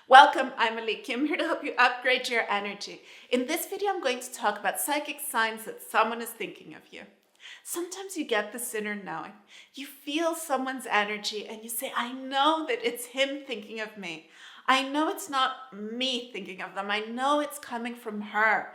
Welcome, I'm Aliki. I'm here to help you upgrade your energy. In this video, I'm going to talk about psychic signs that someone is thinking of you. Sometimes you get this inner knowing. You feel someone's energy and you say, I know that it's him thinking of me. I know it's not me thinking of them. I know it's coming from her.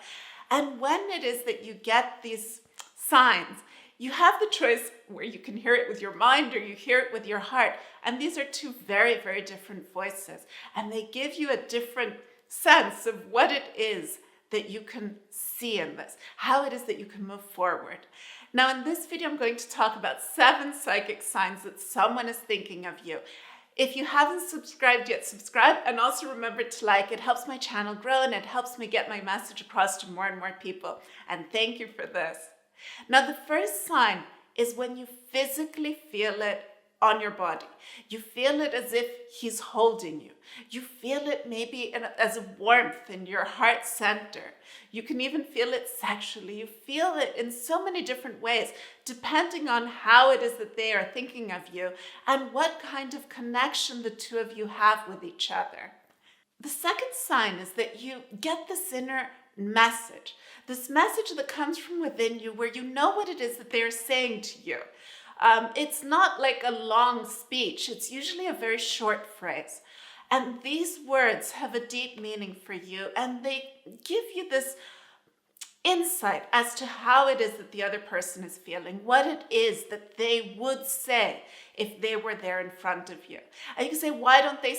And when it is that you get these signs, you have the choice where you can hear it with your mind or you hear it with your heart. And these are two very, very different voices. And they give you a different sense of what it is that you can see in this, how it is that you can move forward. Now, in this video, I'm going to talk about 7 psychic signs that someone is thinking of you. If you haven't subscribed yet, subscribe, and also remember to like. It helps my channel grow and it helps me get my message across to more and more people. And thank you for this. Now, the first sign is when you physically feel it on your body. You feel it as if he's holding you. You feel it maybe as a warmth in your heart center. You can even feel it sexually. You feel it in so many different ways, depending on how it is that they are thinking of you and what kind of connection the two of you have with each other. The second sign is that you get this inner message, this message that comes from within you where you know what it is that they're saying to you. It's not like a long speech. It's usually a very short phrase. And these words have a deep meaning for you, and they give you this insight as to how it is that the other person is feeling, what it is that they would say if they were there in front of you. And you can say, why don't they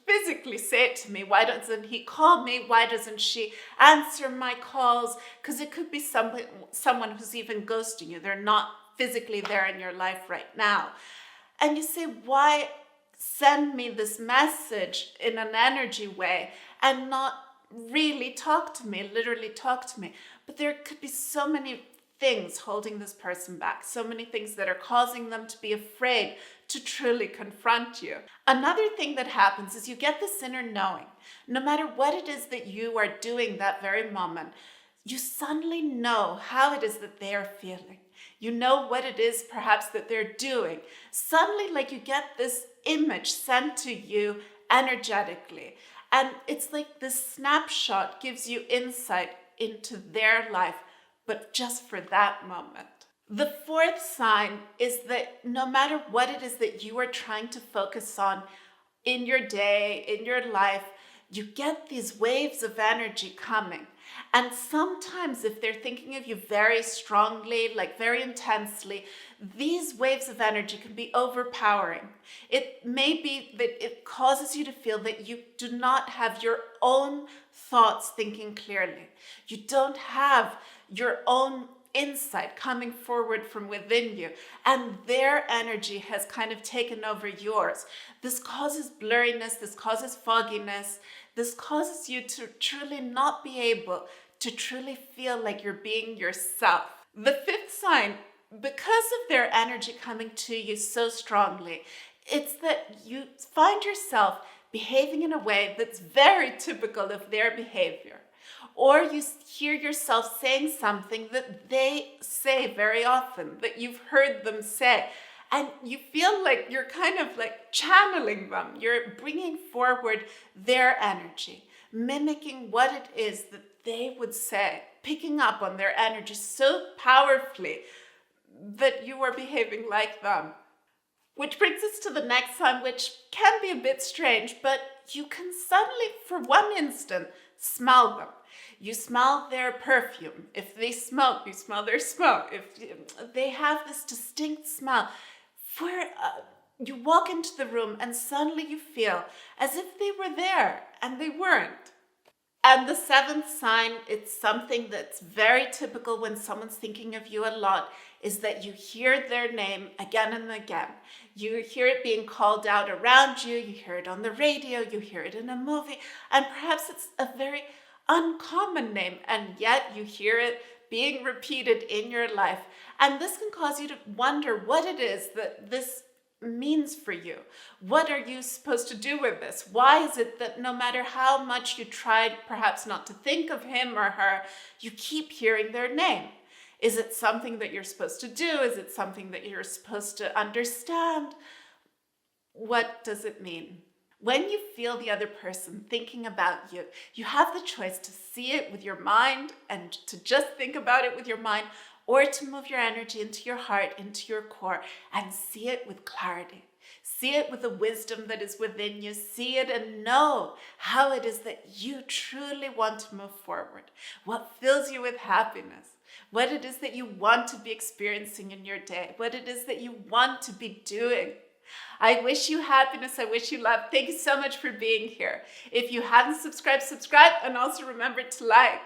physically say it to me? Why doesn't he call me? Why doesn't she answer my calls? Because it could be someone who's even ghosting you. They're not physically there in your life right now. And you say, why send me this message in an energy way and not really talk to me, literally talk to me? But there could be so many things holding this person back, so many things that are causing them to be afraid to truly confront you. Another thing that happens is you get this inner knowing. No matter what it is that you are doing that very moment, you suddenly know how it is that they are feeling. You know what it is perhaps that they're doing. Suddenly, like, you get this image sent to you energetically. And it's like this snapshot gives you insight into their life, but just for that moment. The fourth sign is that no matter what it is that you are trying to focus on in your day, in your life, you get these waves of energy coming. And sometimes if they're thinking of you very strongly, like very intensely, these waves of energy can be overpowering. It may be that it causes you to feel that you do not have your own thoughts thinking clearly. You don't have your own insight coming forward from within you, and their energy has kind of taken over yours. This causes blurriness, this causes fogginess, this causes you to truly not be able to truly feel like you're being yourself. The fifth sign, because of their energy coming to you so strongly, it's that you find yourself behaving in a way that's very typical of their behavior. Or you hear yourself saying something that they say very often, that you've heard them say. And you feel like you're kind of like channeling them. You're bringing forward their energy, mimicking what it is that they would say, picking up on their energy so powerfully that you are behaving like them. Which brings us to the next sign, which can be a bit strange, but you can suddenly, for one instant, smell them. You smell their perfume. If they smoke, you smell their smoke. If they have this distinct smell, where you walk into the room and suddenly you feel as if they were there and they weren't. And the seventh sign, it's something that's very typical when someone's thinking of you a lot, is that you hear their name again and again. You hear it being called out around you, you hear it on the radio, you hear it in a movie, and perhaps it's a very uncommon name, and yet you hear it being repeated in your life. And this can cause you to wonder what it is that this means for you. What are you supposed to do with this? Why is it that no matter how much you tried perhaps not to think of him or her, you keep hearing their name? Is it something that you're supposed to do? Is it something that you're supposed to understand? What does it mean? When you feel the other person thinking about you, you have the choice to see it with your mind and to just think about it with your mind, or to move your energy into your heart, into your core, and see it with clarity. See it with the wisdom that is within you. See it and know how it is that you truly want to move forward. What fills you with happiness. What it is that you want to be experiencing in your day. What it is that you want to be doing. I wish you happiness. I wish you love. Thank you so much for being here. If you haven't subscribed, subscribe, and also remember to like.